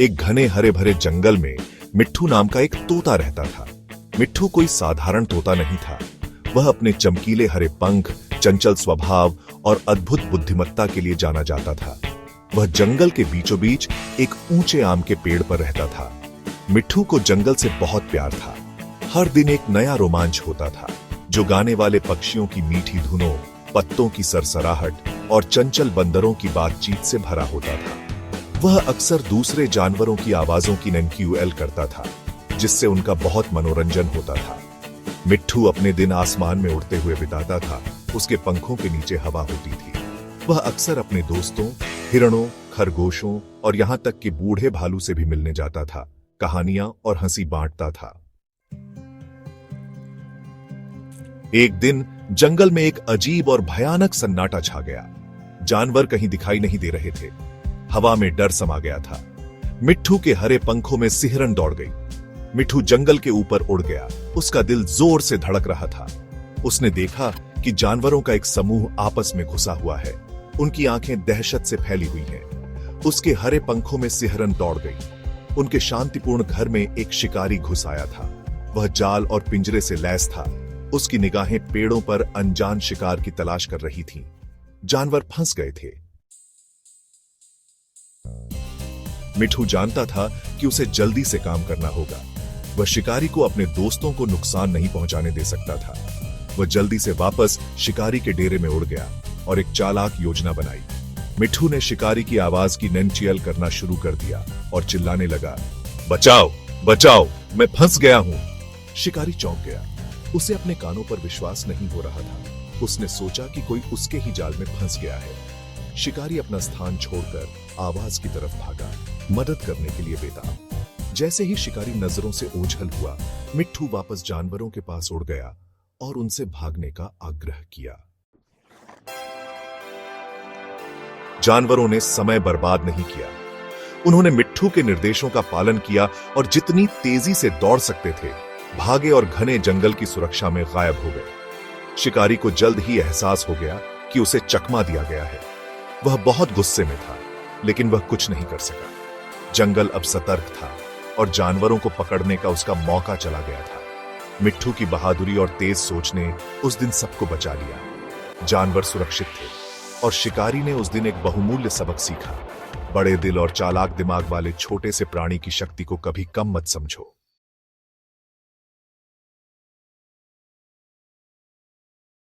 एक घने हरे भरे जंगल में मिट्ठू नाम का एक तोता रहता था। मिट्ठू कोई साधारण तोता नहीं था। वह अपने चमकीले हरे पंख, चंचल स्वभाव और अद्भुत बुद्धिमत्ता के लिए जाना जाता था। वह जंगल के बीचों बीच एक ऊंचे आम के पेड़ पर रहता था। मिट्ठू को जंगल से बहुत प्यार था। हर दिन एक नया रोमांच होता था, जो गाने वाले पक्षियों की मीठी धुनों, पत्तों की सरसराहट और चंचल बंदरों की बातचीत से भरा होता था। वह अक्सर दूसरे जानवरों की आवाजों की ननक्यूएल करता था, जिससे उनका बहुत मनोरंजन होता था। मिट्ठू अपने दिन आसमान में उड़ते हुए बिताता था। उसके पंखों के नीचे हवा होती थी। वह अक्सर अपने दोस्तों, हिरणों, खरगोशों और यहां तक कि बूढ़े भालू से भी मिलने जाता था, कहानियां और हंसी बांटता था। एक दिन जंगल में एक अजीब और भयानक सन्नाटा छा गया। जानवर कहीं दिखाई नहीं दे रहे थे। हवा में डर समा गया था। मिट्ठू के हरे पंखों में सिहरन दौड़ गई। मिट्ठू जंगल के ऊपर उड़ गया। उसका दिल जोर से धड़क रहा था। उसने देखा कि जानवरों का एक समूह आपस में घुसा हुआ है। उनकी आंखें दहशत से फैली हुई हैं। उसके हरे पंखों में सिहरन दौड़ गई। उनके शांतिपूर्ण घर में एक शिकारी घुस आया था। वह जाल और पिंजरे से लैस था। उसकी निगाहें पेड़ों पर अनजान शिकार की तलाश कर रही थीं। जानवर फंस गए थे। मिट्ठू जानता था कि उसे जल्दी से काम करना होगा। वह शिकारी को अपने दोस्तों को नुकसान नहीं पहुंचाने दे सकता था। वह जल्दी से वापस शिकारी के डेरे में उड़ गया और एक चालाक योजना बनाई। मिट्ठू ने शिकारी की आवाज की ननचियल करना शुरू कर दिया और चिल्लाने लगा, बचाओ, बचाओ, मैं फंस गया हूं। शिकारी चौंक गया। उसे अपने कानों पर विश्वास नहीं हो रहा था। उसने सोचा कि कोई उसके ही जाल में फंस गया है। शिकारी अपना स्थान छोड़कर आवाज की तरफ भागा, मदद करने के लिए बेताब। जैसे ही शिकारी नजरों से ओझल हुआ, मिट्ठू वापस जानवरों के पास उड़ गया और उनसे भागने का आग्रह किया। जानवरों ने समय बर्बाद नहीं किया। उन्होंने मिट्ठू के निर्देशों का पालन किया और जितनी तेजी से दौड़ सकते थे, भागे और घने जंगल की सुरक्षा में गायब हो गए। शिकारी को जल्द ही एहसास हो गया कि उसे चकमा दिया गया है। वह बहुत गुस्से में था, लेकिन वह कुछ नहीं कर सका। जंगल अब सतर्क था और जानवरों को पकड़ने का उसका मौका चला गया था। मिट्ठू की बहादुरी और तेज सोच ने उस दिन सबको बचा लिया। जानवर सुरक्षित थे और शिकारी ने उस दिन एक बहुमूल्य सबक सीखा। बड़े दिल और चालाक दिमाग वाले छोटे से प्राणी की शक्ति को कभी कम मत समझो।